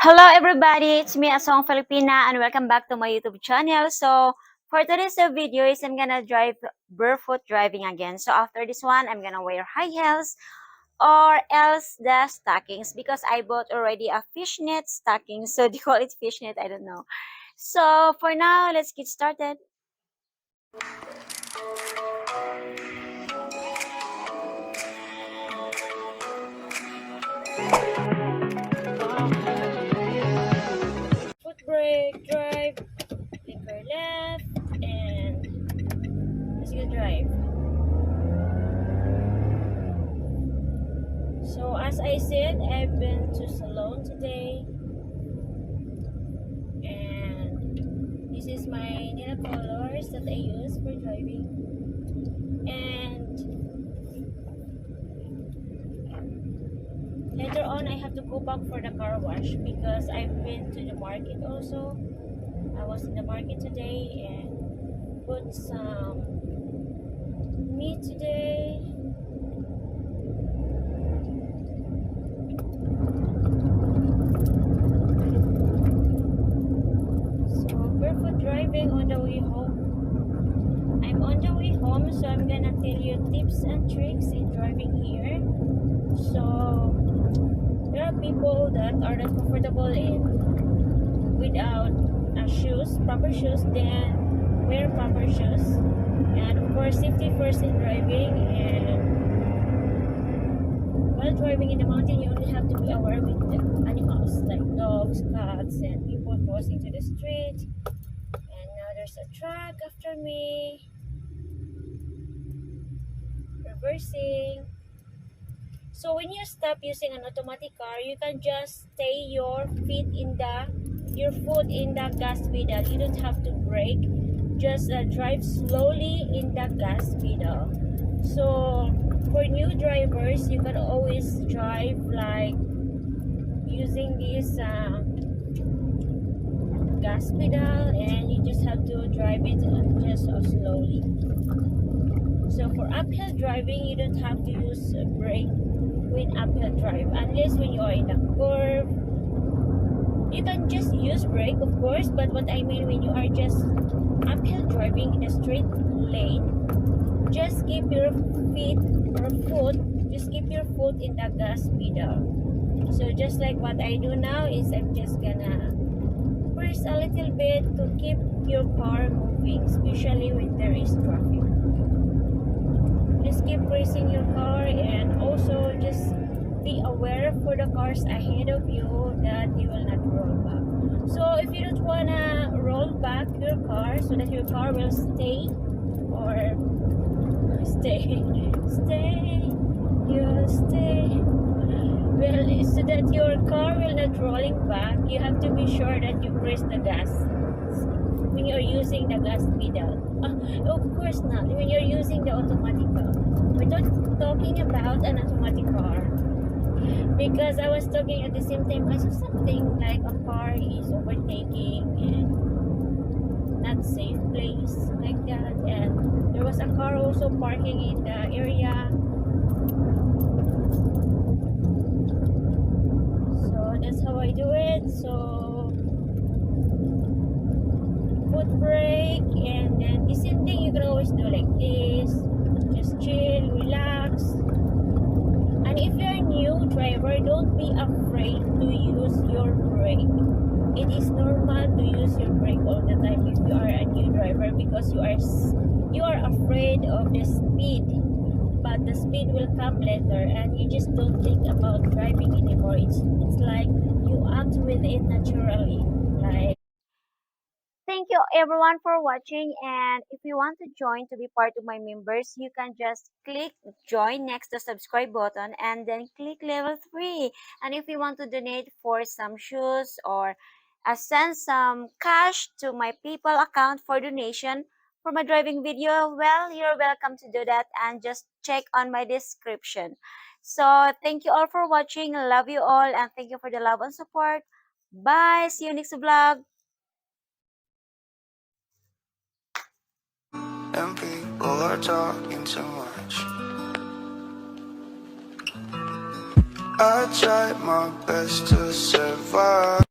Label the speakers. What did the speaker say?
Speaker 1: Hello everybody, it's me Asong Filipina and welcome back to my YouTube channel. So for today's video is I'm gonna drive barefoot driving again. So after this one, I'm gonna wear high heels or else the stockings because I bought already a fishnet stocking. So they call it fishnet, I don't know. So for now, let's get started. Foot brake, drive, clicker left, and let's go drive. So as I said, I've been to salon today, and this is my nail colors that I use for driving. And later on, I have to go back for the car wash because I've been to the market also. I was in the market today and put some meat today. Barefoot driving on the way home. I'm on the way home, so I'm gonna tell you tips and tricks in driving here. So there are people that are not comfortable in without shoes, proper shoes, then wear proper shoes. And of course, safety first in driving. And while driving in the mountain, you only have to be aware with the animals like dogs, cats, and people crossing to the street. And now there's a truck after me, reversing. So when you stop using an automatic car, you can just stay your foot in the gas pedal. You don't have to brake. Just drive slowly in the gas pedal. So for new drivers, you can always drive like using this gas pedal, and you just have to drive it just slowly. So for uphill driving, you don't have to use a brake with uphill drive unless when you are in a curve. You can just use brake, of course, but what I mean when you are just uphill driving in a straight lane, just keep your foot in the gas pedal. So just like what I do now is I'm just gonna press a little bit to keep your car moving, especially when there is traffic. Just keep pressing your car, and also just be aware for the cars ahead of you that you will not roll back. So if you don't wanna roll back your car so that your car will stay, well, so that your car will not rolling back, you have to be sure that you press the gas when you're using the gas pedal. Of course not when you're using the automatic car. We're not talking about an automatic car, because I was talking at the same time, I saw something like a car is overtaking and not safe place like that, and there was a car also parking in the area. So that's how I do it. So foot brake, and then the same thing you can always do like this. Just chill, relax. And if you're a new driver, don't be afraid to use your brake. It is normal to use your brake all the time if you are a new driver, because you are afraid of the speed. But the speed will come later, and you just don't think about driving anymore. It's like you act with it naturally. Like, thank you everyone for watching, and if you want to join to be part of my members, you can just click join next to subscribe button and then click level 3. And if you want to donate for some shoes or send some cash to my PayPal account for donation for my driving video, well, you're welcome to do that, and just check on my description. So thank you all for watching. Love you all, and thank you for the love and support. Bye, see you next vlog.
Speaker 2: And people are talking too much. I tried my best to survive.